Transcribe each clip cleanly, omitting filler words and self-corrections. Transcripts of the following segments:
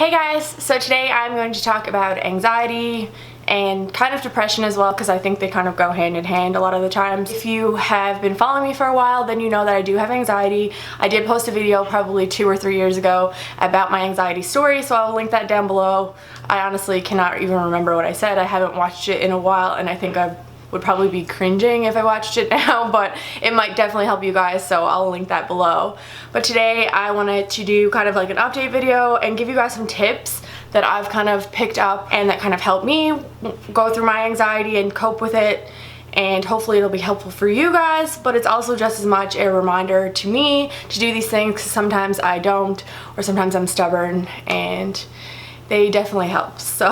Hey guys, so today I'm going to talk about anxiety and kind of depression as well, because I think they kind of go hand in hand a lot of the times. If you have been following me for a while, then you know that I do have anxiety. I did post a video probably 2 or 3 years ago about my anxiety story, so I'll link that down below. I honestly cannot even remember what I said. I haven't watched it in a while, and I think I would probably be cringing if I watched it now, but it might definitely help you guys, so I'll link that below. But today I wanted to do kind of like an update video and give you guys some tips that I've kind of picked up and that kind of help me go through my anxiety and cope with it, and hopefully it'll be helpful for you guys, but it's also just as much a reminder to me to do these things, because sometimes I don't, or sometimes I'm stubborn, and they definitely help. So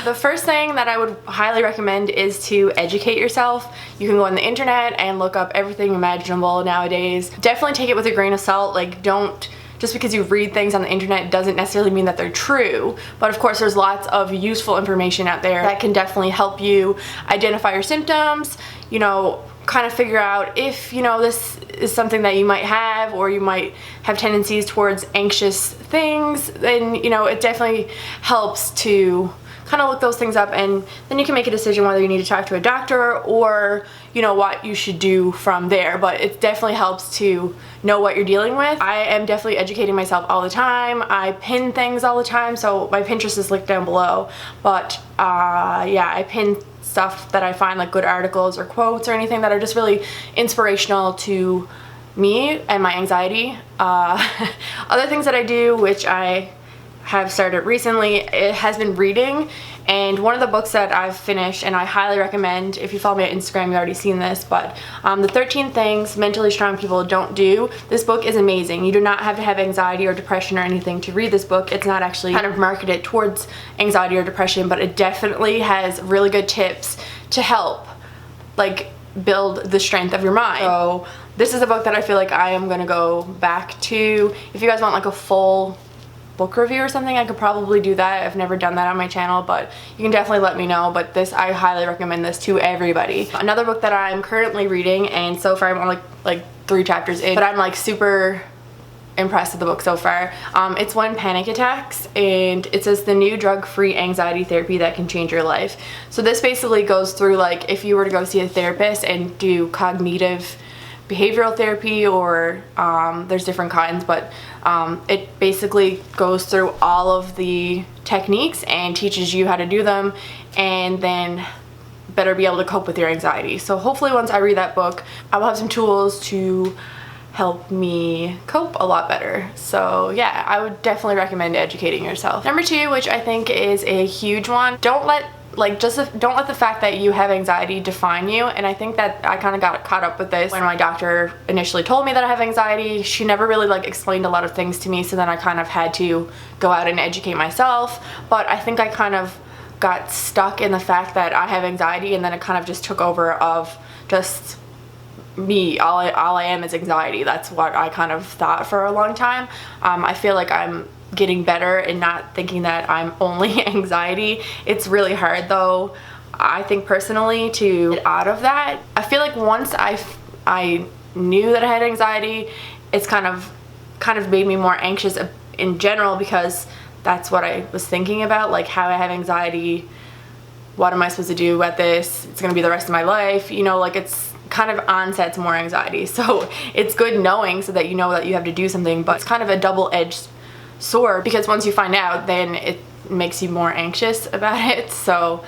the first thing that I would highly recommend is to educate yourself. You can go on the internet and look up everything imaginable nowadays. Definitely take it with a grain of salt. Like, don't, just because you read things on the internet doesn't necessarily mean that they're true, but of course there's lots of useful information out there that can definitely help you identify your symptoms, you know, kind of figure out if, you know, this is something that you might have, or you might have tendencies towards anxious things. Then, you know, it definitely helps to kind of look those things up, and then you can make a decision whether you need to talk to a doctor or, you know, what you should do from there. But it definitely helps to know what you're dealing with. I am definitely educating myself all the time. I pin things all the time, so my Pinterest is linked down below. But yeah, I pin stuff that I find, like good articles or quotes or anything that are just really inspirational to me and my anxiety. Other things that I do, which I have started recently, it has been reading. And one of the books that I've finished, and I highly recommend, if you follow me on Instagram you've already seen this, but the 13 Things Mentally Strong People Don't Do. This book is amazing. You do not have to have anxiety or depression or anything to read this book. It's not actually kind of marketed towards anxiety or depression, but it definitely has really good tips to help, like, build the strength of your mind. So this is a book that I feel like I am gonna go back to. If you guys want like a full book review or something, I could probably do that. I've never done that on my channel, but you can definitely let me know. But this, I highly recommend this to everybody. Another book that I'm currently reading, and so far I'm only like 3 chapters in, but I'm like super impressed with the book so far. It's When Panic Attacks, and it says the new drug-free anxiety therapy that can change your life. So this basically goes through, like, if you were to go see a therapist and do cognitive behavioral therapy, or there's different kinds, but it basically goes through all of the techniques and teaches you how to do them, and then better be able to cope with your anxiety. So hopefully once I read that book, I will have some tools to help me cope a lot better. So yeah, I would definitely recommend educating yourself. Number 2, which I think is a huge one, don't let the fact that you have anxiety define you. And I think that I kind of got caught up with this when my doctor initially told me that I have anxiety. She never really like explained a lot of things to me, so then I kind of had to go out and educate myself. But I think I kind of got stuck in the fact that I have anxiety, and then it kind of just took over of just me. All I am is anxiety. That's what I kind of thought for a long time. I feel like I'm getting better and not thinking that I'm only anxiety. It's really hard though, I think personally, to get out of that. I feel like once I knew that I had anxiety, it's kind of made me more anxious in general, because that's what I was thinking about, like how I have anxiety, what am I supposed to do at this, it's gonna be the rest of my life, you know, like it's kind of onsets more anxiety. So it's good knowing, so that you know that you have to do something, but it's kind of a double-edged sword, because once you find out, then it makes you more anxious about it. So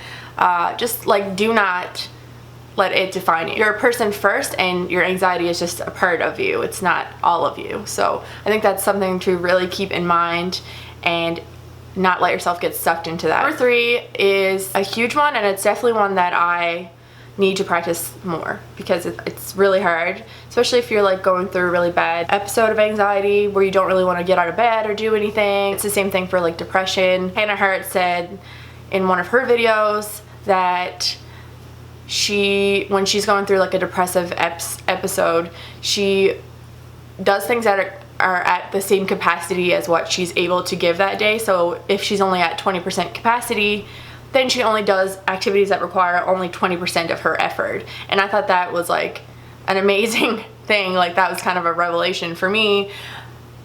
just like, do not let it define you. You're a person first, and your anxiety is just a part of you. It's not all of you. So I think that's something to really keep in mind and not let yourself get sucked into that. Number 3 is a huge one, and it's definitely one that I need to practice more, because it's really hard, especially if you're like going through a really bad episode of anxiety where you don't really want to get out of bed or do anything. It's the same thing for like depression. Hannah Hart said in one of her videos that when she's going through like a depressive episode, she does things that are at the same capacity as what she's able to give that day. So if she's only at 20% capacity, then she only does activities that require only 20% of her effort. And I thought that was like an amazing thing. Like, that was kind of a revelation for me,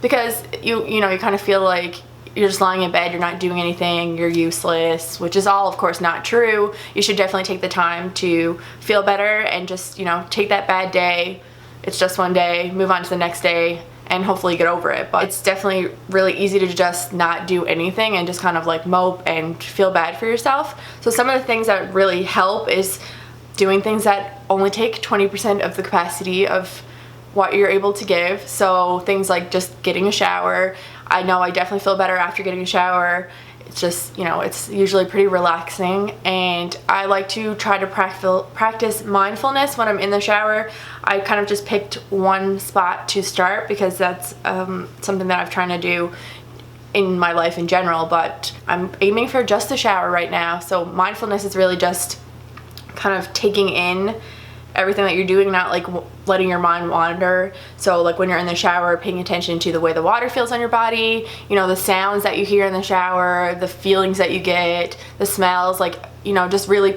because you know, you kind of feel like you're just lying in bed, you're not doing anything, you're useless, which is all, of course, not true. You should definitely take the time to feel better and just, you know, take that bad day. It's just one day, move on to the next day, and hopefully get over it. But it's definitely really easy to just not do anything and just kind of like mope and feel bad for yourself. So some of the things that really help is doing things that only take 20% of the capacity of what you're able to give. So things like just getting a shower. I know I definitely feel better after getting a shower. It's just, you know, it's usually pretty relaxing, and I like to try to practice mindfulness when I'm in the shower. I kind of just picked one spot to start because that's something that I'm trying to do in my life in general, but I'm aiming for just the shower right now. So mindfulness is really just kind of taking in everything that you're doing, not like letting your mind wander. So like when you're in the shower, paying attention to the way the water feels on your body, you know, the sounds that you hear in the shower, the feelings that you get, the smells, like, you know, just really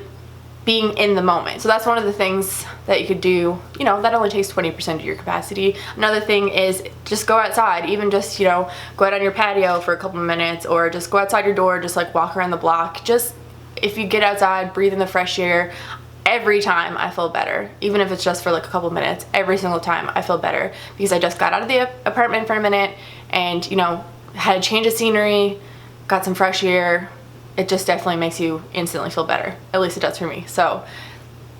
being in the moment. So that's one of the things that you could do, you know, that only takes 20% of your capacity. Another thing is just go outside, even just, you know, go out on your patio for a couple of minutes, or just go outside your door, just like walk around the block. Just, if you get outside, breathe in the fresh air, every time I feel better, even if it's just for like a couple minutes. Every single time I feel better because I just got out of the apartment for a minute and, you know, had a change of scenery, got some fresh air. It just definitely makes you instantly feel better. At least it does for me. So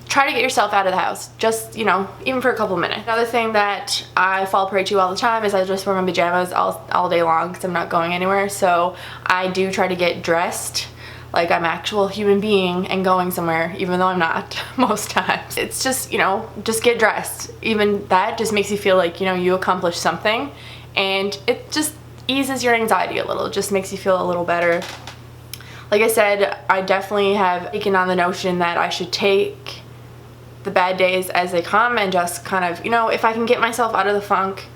try to get yourself out of the house, just, you know, even for a couple minutes. Another thing that I fall prey to all the time is I just wear my pajamas all day long because I'm not going anywhere. So I do try to get dressed like I'm an actual human being and going somewhere, even though I'm not most times. It's just, you know, just get dressed. Even that just makes you feel like, you know, you accomplished something, and it just eases your anxiety a little. It just makes you feel a little better. Like I said, I definitely have taken on the notion that I should take the bad days as they come and just kind of, you know, if I can get myself out of the funk,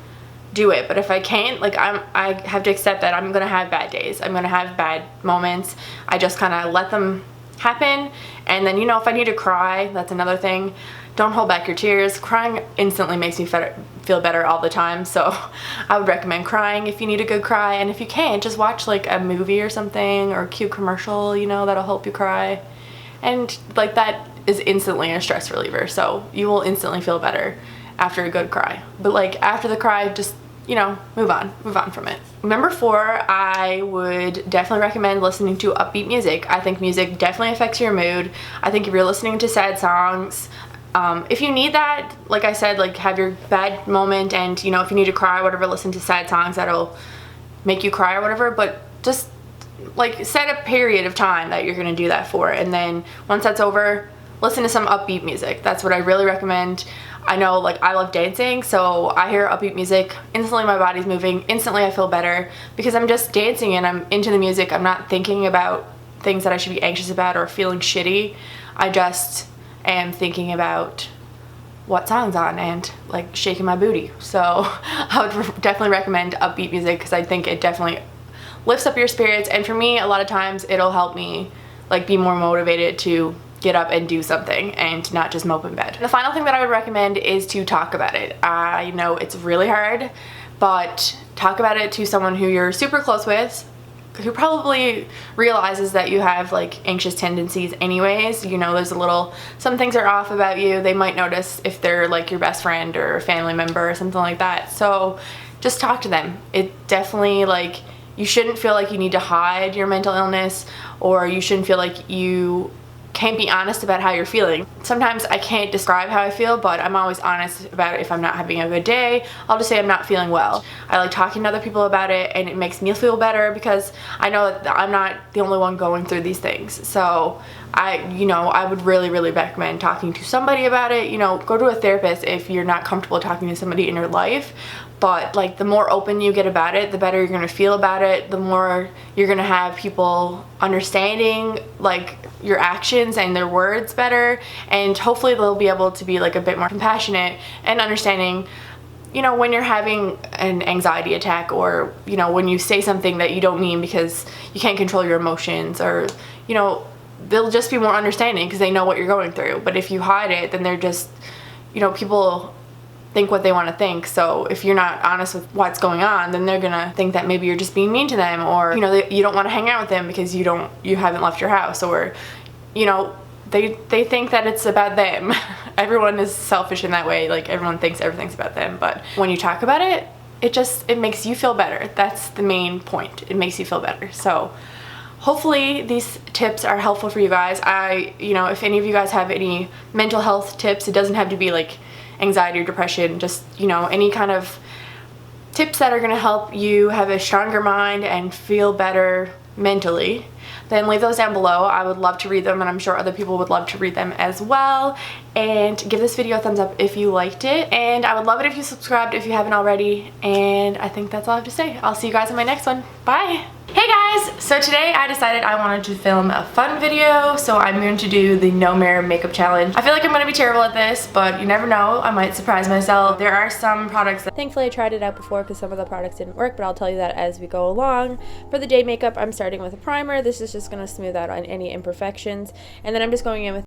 do it. But if I can't, like, I have to accept that I'm gonna have bad days. I'm gonna have bad moments. I just kind of let them happen. And then, you know, if I need to cry, that's another thing. Don't hold back your tears. Crying instantly makes me feel better all the time. So I would recommend crying if you need a good cry. And if you can't, just watch like a movie or something, or a cute commercial, you know, that'll help you cry. And like that is instantly a stress reliever. So you will instantly feel better after a good cry. But like after the cry, just, you know, move on from it. Number 4, I would definitely recommend listening to upbeat music. I think music definitely affects your mood. I think if you're listening to sad songs, if you need that, like I said, like have your bad moment, and, you know, if you need to cry or whatever, listen to sad songs that'll make you cry or whatever, but just like set a period of time that you're gonna do that for, and then once that's over, listen to some upbeat music. That's what I really recommend. I know, like, I love dancing, so I hear upbeat music, instantly my body's moving, instantly I feel better because I'm just dancing and I'm into the music. I'm not thinking about things that I should be anxious about or feeling shitty. I just am thinking about what song's on and like shaking my booty. So I would definitely recommend upbeat music because I think it definitely lifts up your spirits, and for me, a lot of times it'll help me like be more motivated to get up and do something and not just mope in bed. The final thing that I would recommend is to talk about it. I know it's really hard, but talk about it to someone who you're super close with, who probably realizes that you have like anxious tendencies anyways. You know, there's some things are off about you. They might notice if they're like your best friend or a family member or something like that. So just talk to them. It definitely, like, you shouldn't feel like you need to hide your mental illness, or you shouldn't feel like you can't be honest about how you're feeling. Sometimes I can't describe how I feel, but I'm always honest about it. If I'm not having a good day, I'll just say I'm not feeling well. I like talking to other people about it, and it makes me feel better because I know that I'm not the only one going through these things. So I would really, really recommend talking to somebody about it. You know, go to a therapist if you're not comfortable talking to somebody in your life. But like the more open you get about it, the better you're gonna feel about it, the more you're gonna have people understanding like your actions and their words better, and hopefully they'll be able to be like a bit more compassionate and understanding, you know, when you're having an anxiety attack, or, you know, when you say something that you don't mean because you can't control your emotions, or, you know, they'll just be more understanding because they know what you're going through. But if you hide it, then they're just, you know, people think what they want to think. So if you're not honest with what's going on, then they're gonna think that maybe you're just being mean to them, or you know, you don't want to hang out with them because you haven't left your house, or you know, they think that it's about them. Everyone is selfish in that way. Like, everyone thinks everything's about them, but when you talk about it, it makes you feel better. That's the main point. It makes you feel better. So hopefully these tips are helpful for you guys. You know, if any of you guys have any mental health tips, it doesn't have to be like anxiety or depression, just, you know, any kind of tips that are going to help you have a stronger mind and feel better mentally, then leave those down below. I would love to read them, and I'm sure other people would love to read them as well. And give this video a thumbs up if you liked it, and I would love it if you subscribed if you haven't already. And I think that's all I have to say. I'll see you guys in my next one. Bye! Hey guys! So today I decided I wanted to film a fun video, so I'm going to do the no mirror makeup challenge. I feel like I'm going to be terrible at this, but you never know. I might surprise myself. There are some products that thankfully I tried it out before because some of the products didn't work, but I'll tell you that as we go along. For the day makeup, I'm starting with a primer. This is just going to smooth out on any imperfections, and then I'm just going in with